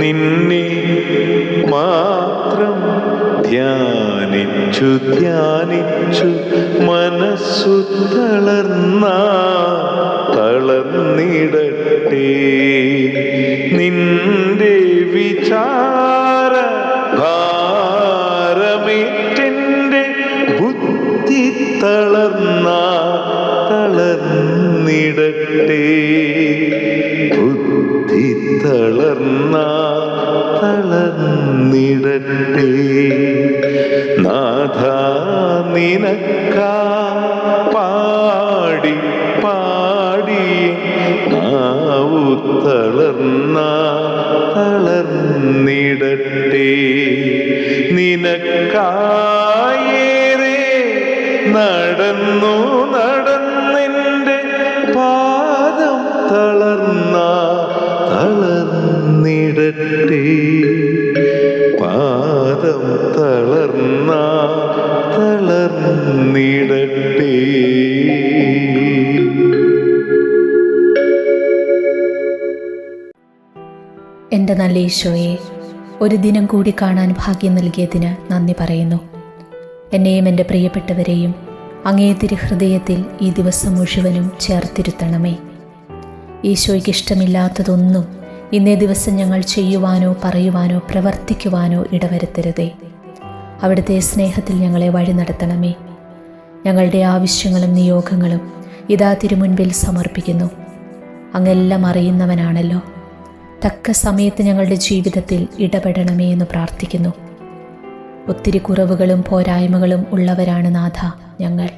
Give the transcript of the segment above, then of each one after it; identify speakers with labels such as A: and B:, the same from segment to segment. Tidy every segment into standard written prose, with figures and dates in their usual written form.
A: നിന്നെ മാത്രം ധ്യാനിച്ചു ധ്യാനിച്ചു മനസ്സു തളർന്നിടട്ടെ. നിന്റെ വിചാര ഭാരമേറ്റെൻ്റെ ബുദ്ധി തളർന്നിടട്ടെ. ബുദ്ധി തളർന്നിടട്ടെ. നാഥ നിനക്കാ പാടി പാടി നാവു തളർന്നിടട്ടെ. നിനക്കായേറെ നടന്നെൻ്റെ പാദം തളർന്നിടട്ടെ. പാദം തളർന്നിടട്ടെ.
B: എൻ്റെ നല്ല ഈശോയെ, ഒരു ദിനം കൂടി കാണാൻ ഭാഗ്യം നൽകിയതിന് നന്ദി പറയുന്നു. എന്നെയും എൻ്റെ പ്രിയപ്പെട്ടവരെയും അങ്ങേ തിരുഹൃദയത്തിൽ ഈ ദിവസം മുഴുവനും ചേർത്തിരുത്തണമേ. ഈശോയ്ക്ക് ഇഷ്ടമില്ലാത്തതൊന്നും ഇന്നേ ദിവസം ഞങ്ങൾ ചെയ്യുവാനോ പറയുവാനോ പ്രവർത്തിക്കുവാനോ ഇടവരുത്തരുതേ. അവിടുത്തെ സ്നേഹത്തിൽ ഞങ്ങളെ വഴി നടത്തണമേ. ഞങ്ങളുടെ ആവശ്യങ്ങളും നിയോഗങ്ങളും ഇതാ തിരുമുൻപിൽ സമർപ്പിക്കുന്നു. അങ്ങെല്ലാം അറിയുന്നവനാണല്ലോ. തക്ക സമയത്ത് ഞങ്ങളുടെ ജീവിതത്തിൽ ഇടപെടണമേ എന്ന് പ്രാർത്ഥിക്കുന്നു. ഒത്തിരി കുറവുകളും പോരായ്മകളും ഉള്ളവരാണ് നാഥ ഞങ്ങൾ.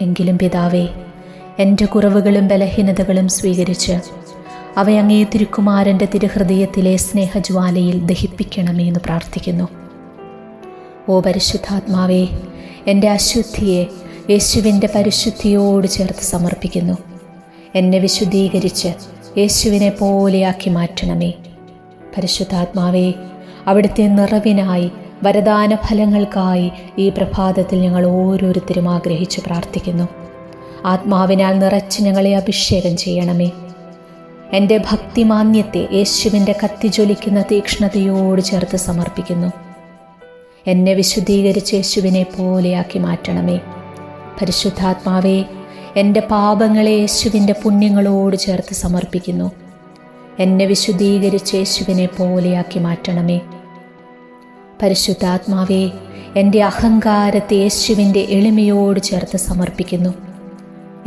B: എങ്കിലും പിതാവേ, എൻ്റെ കുറവുകളും ബലഹീനതകളും സ്വീകരിച്ച് അവയങ്ങേ തിരുക്കുമാരൻ്റെ തിരുഹൃദയത്തിലെ സ്നേഹജ്വാലയിൽ ദഹിപ്പിക്കണമേ എന്ന് പ്രാർത്ഥിക്കുന്നു. ഓ പരിശുദ്ധാത്മാവേ, എൻ്റെ അശുദ്ധിയെ യേശുവിൻ്റെ പരിശുദ്ധിയോട് ചേർത്ത് സമർപ്പിക്കുന്നു. എന്നെ വിശുദ്ധീകരിച്ച് യേശുവിനെ പോലെയാക്കി മാറ്റണമേ. പരിശുദ്ധാത്മാവേ, അവിടുത്തെ നിറവിനായി വരദാന ഫലങ്ങൾക്കായി ഈ പ്രഭാതത്തിൽ ഞങ്ങൾ ഓരോരുത്തരും ആഗ്രഹിച്ച് പ്രാർത്ഥിക്കുന്നു. ആത്മാവിനാൽ നിറച്ച് ഞങ്ങളെ അഭിഷേകം ചെയ്യണമേ. എൻ്റെ ഭക്തിമാന്യത്തെ യേശുവിൻ്റെ കത്തിജ്വലിക്കുന്ന തീക്ഷ്ണതയോട് ചേർത്ത് സമർപ്പിക്കുന്നു. എന്നെ വിശുദ്ധീകരിച്ച് യേശുവിനെ പോലെയാക്കി മാറ്റണമേ. പരിശുദ്ധാത്മാവേ, എൻ്റെ പാപങ്ങളെ യേശുവിൻ്റെ പുണ്യങ്ങളോട് ചേർത്ത് സമർപ്പിക്കുന്നു. എന്നെ വിശുദ്ധീകരിച്ച് യേശുവിനെ പോലെയാക്കി മാറ്റണമേ. പരിശുദ്ധാത്മാവേ, എൻ്റെ അഹങ്കാരത്തെ യേശുവിൻ്റെ എളിമയോട് ചേർത്ത് സമർപ്പിക്കുന്നു.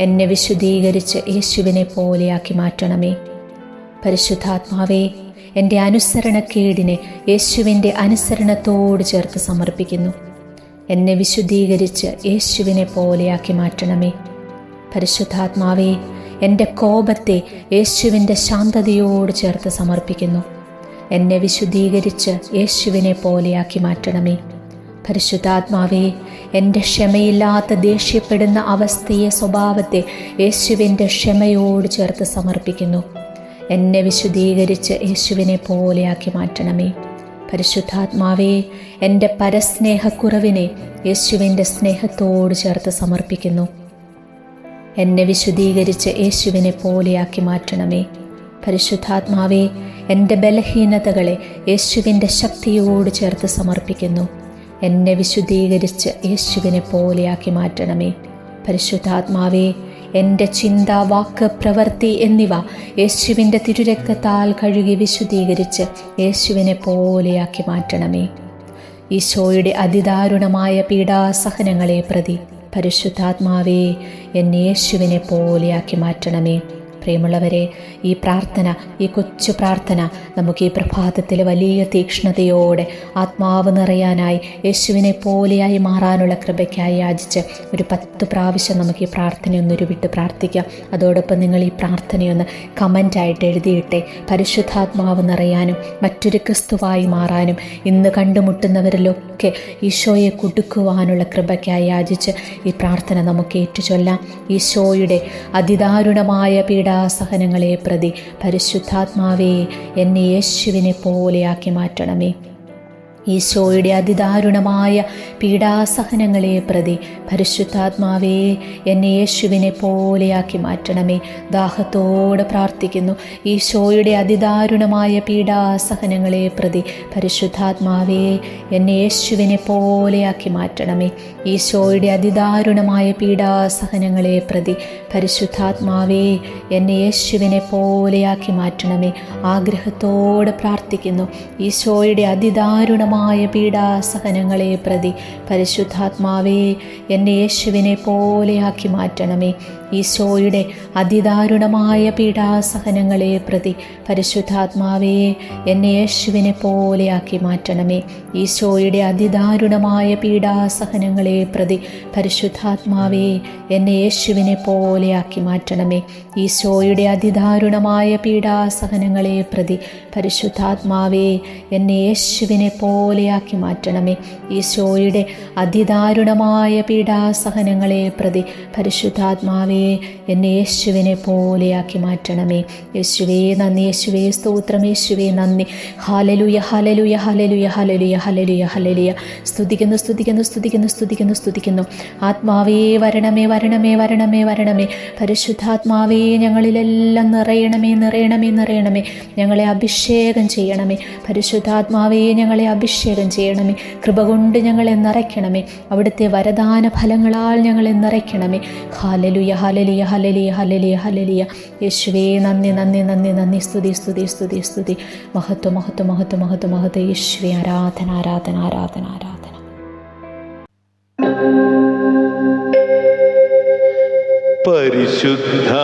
B: എന്നെ വിശുദ്ധീകരിച്ച് യേശുവിനെ പോലെയാക്കി മാറ്റണമേ. പരിശുദ്ധാത്മാവേ, എൻ്റെ അനുസരണക്കേടിനെ യേശുവിൻ്റെ അനുസരണത്തോട് ചേർത്ത് സമർപ്പിക്കുന്നു. എന്നെ വിശുദ്ധീകരിച്ച് യേശുവിനെ പോലെയാക്കി മാറ്റണമേ. പരിശുദ്ധാത്മാവേ, എൻ്റെ കോപത്തെ യേശുവിൻ്റെ ശാന്തതയോട് ചേർത്ത് സമർപ്പിക്കുന്നു. എന്നെ വിശുദ്ധീകരിച്ച് യേശുവിനെ പോലെയാക്കി മാറ്റണമേ. പരിശുദ്ധാത്മാവേ, എൻ്റെ ക്ഷമയില്ലാത്ത ദേഷ്യപ്പെടുന്ന അവസ്ഥയെ സ്വഭാവത്തെ യേശുവിൻ്റെ ക്ഷമയോട് ചേർത്ത് സമർപ്പിക്കുന്നു. എന്നെ വിശുദ്ധീകരിച്ച് യേശുവിനെ പോലെയാക്കി മാറ്റണമേ. പരിശുദ്ധാത്മാവേ, എൻ്റെ പരസ്നേഹക്കുറവിനെ യേശുവിൻ്റെ സ്നേഹത്തോട് ചേർത്ത് സമർപ്പിക്കുന്നു. എന്നെ വിശുദ്ധീകരിച്ച് യേശുവിനെ പോലെയാക്കി മാറ്റണമേ. പരിശുദ്ധാത്മാവേ, എൻ്റെ ബലഹീനതകളെ യേശുവിൻ്റെ ശക്തിയോട് ചേർത്ത് സമർപ്പിക്കുന്നു. എന്നെ വിശുദ്ധീകരിച്ച് യേശുവിനെ പോലെയാക്കി മാറ്റണമേ. പരിശുദ്ധാത്മാവേ, എൻ്റെ ചിന്ത, വാക്ക്, പ്രവൃത്തി എന്നിവ യേശുവിൻ്റെ തിരുരക്തത്താൽ കഴുകി വിശുദ്ധീകരിച്ച് യേശുവിനെ പോലെയാക്കി മാറ്റണമേ. ഈശോയുടെ അതിദാരുണമായ പീഡാസഹനങ്ങളെ പ്രതി പരിശുദ്ധാത്മാവേ, എന്നെ യേശുവിനെ പോലെയാക്കി മാറ്റണമേ. പ്രിയമുള്ളവരെ, ഈ പ്രാർത്ഥന, ഈ കൊച്ചു പ്രാർത്ഥന നമുക്ക് ഈ പ്രഭാതത്തിൽ വലിയ തീക്ഷ്ണതയോടെ ആത്മാവ് നിറയാനായി യേശുവിനെ പോലെയായി മാറാനുള്ള കൃപയ്ക്കായി യാചിച്ച് ഒരു 10 പ്രാവശ്യം നമുക്ക് ഈ പ്രാർത്ഥനയൊന്ന് ഉരുവിട്ട് പ്രാർത്ഥിക്കാം. അതോടൊപ്പം നിങ്ങൾ ഈ പ്രാർത്ഥനയൊന്ന് കമൻ്റായിട്ട് എഴുതിയിട്ടെ. പരിശുദ്ധാത്മാവ് നിറയാനും മറ്റൊരു ക്രിസ്തുവായി മാറാനും ഇന്ന് കണ്ടുമുട്ടുന്നവരിലൊക്കെ ഈശോയെ കൊടുക്കുവാനുള്ള കൃപയ്ക്കായി യാചിച്ച് ഈ പ്രാർത്ഥന നമുക്ക് ഏറ്റുചൊല്ലാം. ഈശോയുടെ അതിദാരുണമായ പീഡാസഹനങ്ങളെ പ്രതി പരിശുദ്ധാത്മാവേ, എന്നെ യേശുവിനെ പോലെയാക്കി മാറ്റണമേ. ഈശോയുടെ അതിദാരുണമായ പീഡാസഹനങ്ങളെ പ്രതി പരിശുദ്ധാത്മാവേ എന്നെ യേശുവിനെ പോലെയാക്കി മാറ്റണമേ. ദാഹത്തോടെ പ്രാർത്ഥിക്കുന്നു. ഈശോയുടെ അതിദാരുണമായ പീഡാസഹനങ്ങളെ പ്രതി പരിശുദ്ധാത്മാവേ എന്നെ യേശുവിനെ പോലെയാക്കി മാറ്റണമേ. ഈശോയുടെ അതിദാരുണമായ പീഡാസഹനങ്ങളെ പ്രതി പരിശുദ്ധാത്മാവേ എന്നെ യേശുവിനെ പോലെയാക്കി മാറ്റണമേ. ആഗ്രഹത്തോടെ പ്രാർത്ഥിക്കുന്നു. ഈശോയുടെ അതിദാരുണമായ പീഡാസഹനങ്ങളെ പ്രതി പരിശുദ്ധാത്മാവേ എന്നെ യേശുവിനെ പോലെയാക്കി മാറ്റണമേ. ഈശോയുടെ അതിദാരുണമായ പീഡാസഹനങ്ങളെ പ്രതി പരിശുദ്ധാത്മാവേ എന്നെ യേശുവിനെ പോലെയാക്കി മാറ്റണമേ. ഈശോയുടെ അതിദാരുണമായ പീഡാസഹനങ്ങളെ പ്രതി പരിശുദ്ധാത്മാവേ എന്നെ യേശുവിനെ പോലെയാക്കി മാറ്റണമേ. ഈശോയുടെ അതിദാരുണമായ പീഡാസഹനങ്ങളെ പ്രതി പരിശുദ്ധാത്മാവേ എന്നെ യേശുവിനെ പോലെയാക്കി മാറ്റണമേ. ഈശോയുടെ അതിദാരുണമായ പീഡാസഹനങ്ങളെ പ്രതി പരിശുദ്ധാത്മാവേ എന്നെ യേശുവിനെ പോലെയാക്കി മാറ്റണമേ. യേശുവേ നന്ദി, യേശുവേ സ്തോത്രം, യേശുവേ നന്ദി. Hallelujah hallelujah hallelujah hallelujah hallelujah hallelujah. സ്തുതിക്കുന്നു സ്തുതിക്കുന്നു സ്തുതിക്കുന്നു സ്തുതിക്കുന്നു സ്തുതിക്കുന്നു. ആത്മാവേ വരണമേ വരണമേ വരണമേ വരണമേ. പരിശുദ്ധാത്മാവേ ഞങ്ങളിലെല്ലാം നിറയണമേ നിറയണമേ നിറയണമേ. ഞങ്ങളെ അഭിഷേകം ചെയ്യണമേ. പരിശുദ്ധാത്മാവേ ഞങ്ങളെ അഭിഷേകം ചെയ്യണമേ. കൃപ കൊണ്ട് ഞങ്ങളെ നിറയ്ക്കണമേ. അവിടുത്തെ വരദാന ഫലങ്ങളാൽ ഞങ്ങളെ നിറയ്ക്കണമേ. Hallelujah hallelujah hallelujah hallelujah hallelujah. യേശുവേ നന്ദി നന്ദി നന്ദി നന്ദി. സ്തുതി സ്തുതി സ്തുതി സ്തുതി. മഹത്വം മഹത്വം മഹത്വം മഹത്വം മഹത്വം. യേശുവേ ആരാധന ആരാധന ആരാധന ആരാധന.
A: പരിശുദ്ധാത്മാവേ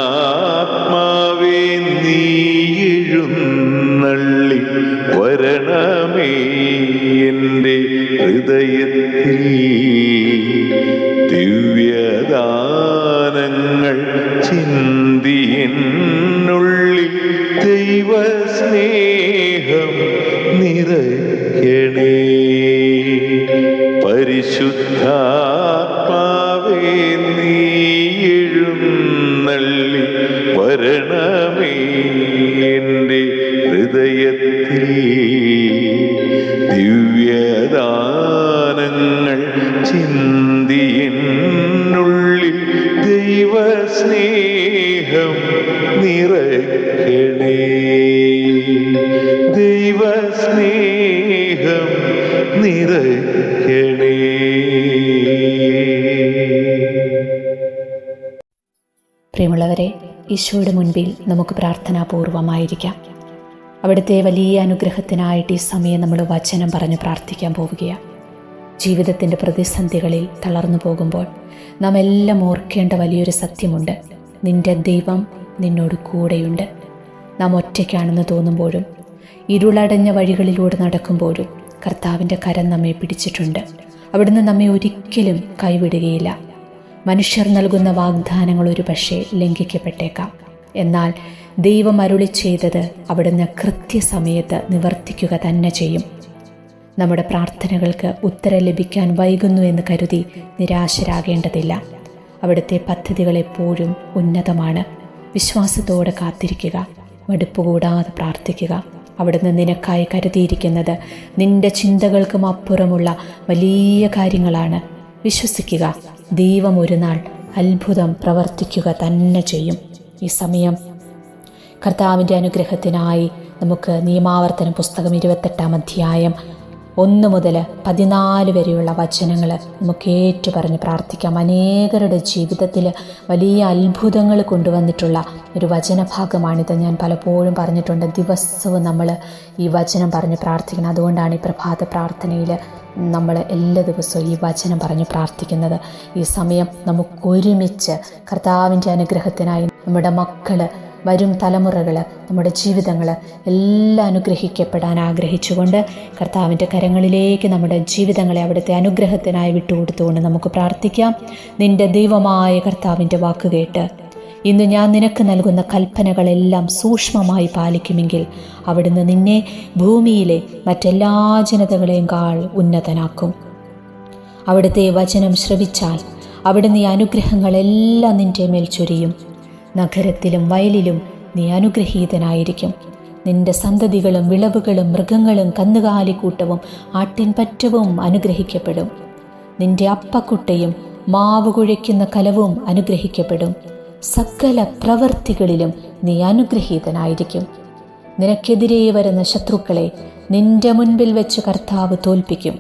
A: നീ എഴുന്നള്ളി വരണമേ എൻ്റെ ഹൃദയത്തിൽ. ദിവ്യദാനങ്ങൾ ചിന്തിയെന്നുള്ളിൽ ദൈവസ്നേഹം നിറയ്ക്കണേ. പരിശുദ്ധാത്മാവേ നീ എഴുന്നള്ളി വരണമേ എൻ്റെ ഹൃദയത്തിൽ. ദിവ്യദാനങ്ങൾ ചിന്തിയെന്നുള്ളിൽ ദൈവസ്നേഹം നിറയ്ക്കണേ. ദൈവസ്നേഹം നിറയ്ക്കണേ.
B: പ്രിയമുള്ളവരെ, ഈശോയുടെ മുൻപിൽ നമുക്ക് പ്രാർത്ഥനാപൂർവമായിരിക്കാം. അവിടുത്തെ വലിയ അനുഗ്രഹത്തിനായിട്ട് ഈ സമയം നമ്മൾ വചനം പറഞ്ഞ് പ്രാർത്ഥിക്കാൻ പോവുകയാണ്. ജീവിതത്തിൻ്റെ പ്രതിസന്ധികളിൽ തളർന്നു പോകുമ്പോൾ നാം എല്ലാം ഓർക്കേണ്ട വലിയൊരു സത്യമുണ്ട്. നിന്റെ ദൈവം നിന്നോട് കൂടെയുണ്ട്. നാം ഒറ്റയ്ക്കാണെന്ന് തോന്നുമ്പോഴും ഇരുളടഞ്ഞ വഴികളിലൂടെ നടക്കുമ്പോഴും കർത്താവിൻ്റെ കരം നമ്മെ പിടിച്ചിട്ടുണ്ട്. അവിടുന്ന് നമ്മെ ഒരിക്കലും കൈവിടുകയില്ല. മനുഷ്യർ നൽകുന്ന വാഗ്ദാനങ്ങൾ ഒരു പക്ഷേ ലംഘിക്കപ്പെട്ടേക്കാം. എന്നാൽ ദൈവം അരുളി ചെയ്തത് അവിടുന്ന് കൃത്യസമയത്ത് നിവർത്തിക്കുക തന്നെ ചെയ്യും. നമ്മുടെ പ്രാർത്ഥനകൾക്ക് ഉത്തരം ലഭിക്കാൻ വൈകുന്നു എന്ന് കരുതി നിരാശരാകേണ്ടതില്ല. അവിടുത്തെ പദ്ധതികൾ എപ്പോഴും ഉന്നതമാണ്. വിശ്വാസത്തോടെ കാത്തിരിക്കുക, മടുപ്പ് കൂടാതെ പ്രാർത്ഥിക്കുക. അവിടുന്ന് നിനക്കായി കരുതിയിരിക്കുന്നത് നിന്റെ ചിന്തകൾക്കും അപ്പുറമുള്ള വലിയ കാര്യങ്ങളാണ്. വിശ്വസിക്കുക, ദൈവം ഒരു നാൾ അത്ഭുതം പ്രവർത്തിക്കുക തന്നെ ചെയ്യും. ഈ സമയം കർത്താവിൻ്റെ അനുഗ്രഹത്തിനായി നമുക്ക് നിയമാവർത്തന പുസ്തകം 28-ാം അധ്യായം 1 മുതൽ 14 വരെയുള്ള വചനങ്ങൾ നമുക്ക് ഏറ്റുപറഞ്ഞ് പ്രാർത്ഥിക്കാം. അനേകരുടെ ജീവിതത്തിൽ വലിയ അത്ഭുതങ്ങൾ കൊണ്ടുവന്നിട്ടുള്ള ഒരു വചനഭാഗമാണിത്. ഞാൻ പലപ്പോഴും പറഞ്ഞിട്ടുണ്ട്, ദിവസവും നമ്മൾ ഈ വചനം പറഞ്ഞ് പ്രാർത്ഥിക്കണം. അതുകൊണ്ടാണ് ഈ പ്രഭാത പ്രാർത്ഥനയിൽ നമ്മൾ എല്ലാ ദിവസവും ഈ വചനം പറഞ്ഞ് പ്രാർത്ഥിക്കുന്നത്. ഈ സമയം നമുക്കൊരുമിച്ച് കർത്താവിൻ്റെ അനുഗ്രഹത്തിനായി നമ്മുടെ മക്കൾ, വരും തലമുറകൾ, നമ്മുടെ ജീവിതങ്ങൾ എല്ലാം അനുഗ്രഹിക്കപ്പെടാൻ ആഗ്രഹിച്ചുകൊണ്ട് കർത്താവിൻ്റെ കരങ്ങളിലേക്ക് നമ്മുടെ ജീവിതങ്ങളെ അവിടുത്തെ അനുഗ്രഹത്തിനായി വിട്ടുകൊടുത്തുകൊണ്ട് നമുക്ക് പ്രാർത്ഥിക്കാം. നിന്റെ ദൈവമായ കർത്താവിൻ്റെ വാക്ക് കേട്ട് ഇന്ന് ഞാൻ നിനക്ക് നൽകുന്ന കൽപ്പനകളെല്ലാം സൂക്ഷ്മമായി പാലിക്കുമെങ്കിൽ അവിടുന്ന് നിന്നെ ഭൂമിയിലെ മറ്റെല്ലാ ജനതകളെക്കാൾ ഉന്നതനാക്കും. അവിടുത്തെ വചനം ശ്രവിച്ചാൽ അവിടുന്ന് ഈ അനുഗ്രഹങ്ങളെല്ലാം നിന്റെ മേൽ ചൊരിയും. നഗരത്തിലും വയലിലും നീ അനുഗ്രഹീതനായിരിക്കും. നിന്റെ സന്തതികളും വിളവുകളും മൃഗങ്ങളും കന്നുകാലിക്കൂട്ടവും ആട്ടിൻപറ്റവും അനുഗ്രഹിക്കപ്പെടും. നിന്റെ അപ്പക്കുട്ടയും മാവ് കുഴയ്ക്കുന്ന കലവും അനുഗ്രഹിക്കപ്പെടും. സകല പ്രവൃത്തികളിലും നീ അനുഗ്രഹീതനായിരിക്കും. നിനക്കെതിരെ വരുന്ന ശത്രുക്കളെ നിന്റെ മുൻപിൽ വെച്ച് കർത്താവ് തോൽപ്പിക്കും.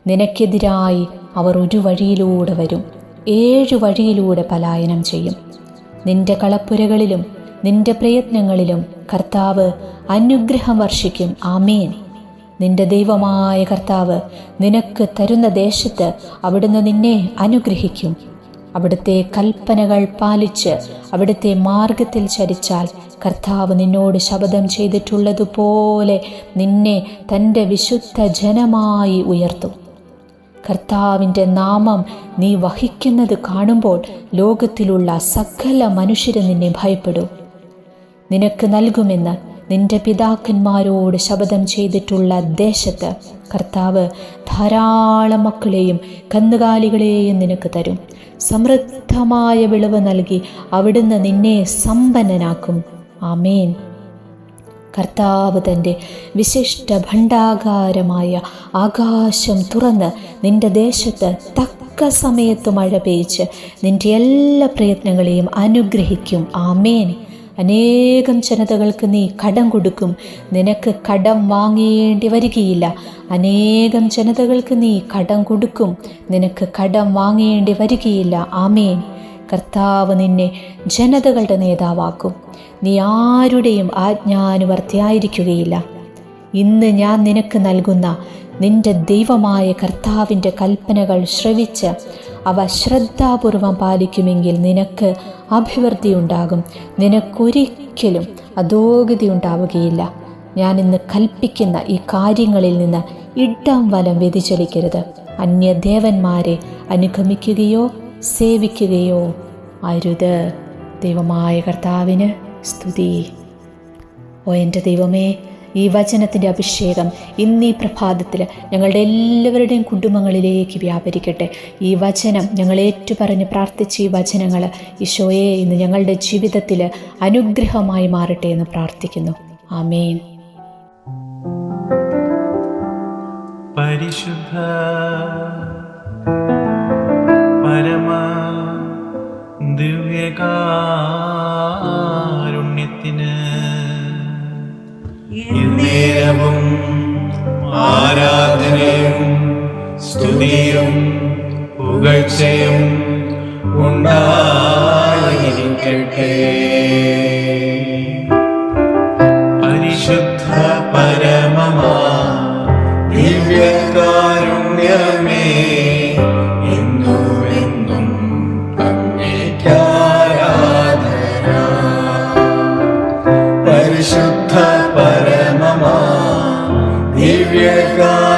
B: നിനക്കെതിരായി അവർ ഒരു വഴിയിലൂടെ വരും, 7 വഴിയിലൂടെ പലായനം ചെയ്യും. നിന്റെ കളപ്പുരകളിലും നിന്റെ പ്രയത്നങ്ങളിലും കർത്താവ് അനുഗ്രഹം വർഷിക്കും. ആമേൻ. നിന്റെ ദൈവമായ കർത്താവ് നിനക്ക് തരുന്ന ദേശത്ത് അവിടുന്ന് നിന്നെ അനുഗ്രഹിക്കും. അവിടുത്തെ കൽപ്പനകൾ പാലിച്ച് അവിടുത്തെ മാർഗത്തിൽ ചരിച്ചാൽ കർത്താവ് നിന്നോട് ശപഥം ചെയ്തിട്ടുള്ളതുപോലെ നിന്നെ തൻ്റെ വിശുദ്ധ ജനമായി ഉയർത്തും. കർത്താവിൻ്റെ നാമം നീ വഹിക്കുന്നത് കാണുമ്പോൾ ലോകത്തിലുള്ള സകല മനുഷ്യരും നിന്നെ ഭയപ്പെടും. നിനക്ക് നൽകുമെന്ന് നിന്റെ പിതാക്കന്മാരോട് ശപഥം ചെയ്തിട്ടുള്ള ദേശത്ത് കർത്താവ് ധാരാളം മക്കളെയും കന്നുകാലികളെയും നിനക്ക് തരും. സമൃദ്ധമായ വിളവ് നൽകി അവിടുന്ന് നിന്നെ സമ്പന്നനാക്കും. ആമേൻ. കർത്താവ് തൻ്റെ വിശിഷ്ട ഭണ്ഡാകാരമായ ആകാശം തുറന്ന് നിന്റെ ദേശത്ത് തക്ക സമയത്ത് മഴ പെയ്ച്ച് നിന്റെ എല്ലാ പ്രയത്നങ്ങളെയും അനുഗ്രഹിക്കും. ആമേൻ. അനേകം ജനതകൾക്ക് നീ കടം കൊടുക്കും, നിനക്ക് കടം വാങ്ങേണ്ടി വരികയില്ല. അനേകം ജനതകൾക്ക് നീ കടം കൊടുക്കും, നിനക്ക് കടം വാങ്ങേണ്ടി വരികയില്ല. ആമേൻ. കർത്താവ് നിന്നെ ജനതകളുടെ നേതാവാക്കും. നീ ആരുടെയും ആജ്ഞാനുവർത്തിയായിരിക്കുകയില്ല. ഇന്ന് ഞാൻ നിനക്ക് നൽകുന്ന നിന്റെ ദൈവമായ കർത്താവിൻ്റെ കൽപ്പനകൾ ശ്രവിച്ച് അവ ശ്രദ്ധാപൂർവം പാലിക്കുമെങ്കിൽ നിനക്ക് അഭിവൃദ്ധി ഉണ്ടാകും. നിനക്കൊരിക്കലും അധോഗതി ഉണ്ടാവുകയില്ല. ഞാൻ ഇന്ന് കൽപ്പിക്കുന്ന ഈ കാര്യങ്ങളിൽ നിന്ന് ഇടം വലം വ്യതിചലിക്കരുത്. അന്യദേവന്മാരെ അനുഗമിക്കുകയോ സേവിക്കുകയോ അരുത്. ദൈവമായ കർത്താവിന് സ്തുതി. ഓ എൻ്റെ ദൈവമേ, ഈ വചനത്തിൻ്റെ അഭിഷേകം ഇന്നീ പ്രഭാതത്തിൽ ഞങ്ങളുടെ എല്ലാവരുടെയും കുടുംബങ്ങളിലേക്ക് വ്യാപരിക്കട്ടെ. ഈ വചനം ഞങ്ങൾ ഏറ്റുപറഞ്ഞ് പ്രാർത്ഥിച്ച് ഈ വചനങ്ങൾ ഈശോയെ ഇന്ന് ഞങ്ങളുടെ ജീവിതത്തിൽ അനുഗ്രഹമായി മാറട്ടെ എന്ന് പ്രാർത്ഥിക്കുന്നു. ആമേൻ.
C: പരിശുദ്ധ പരമ ദിവ്യകാരുണ്യത്തിന് എന്നേരവും ആരാധനയും സ്തുതിയും പുകഴ്ചയും ഉണ്ടായിരിക്കട്ടെ. പരിശുദ്ധ പരമമാ ദിവ്യകാരുണ്യമേ, എന്നുമെന്നും അങ്ങേയ്ക്കാരാധന. പരിശുദ്ധ പരമമാ ദിവ്യകാരുണ്യമേ,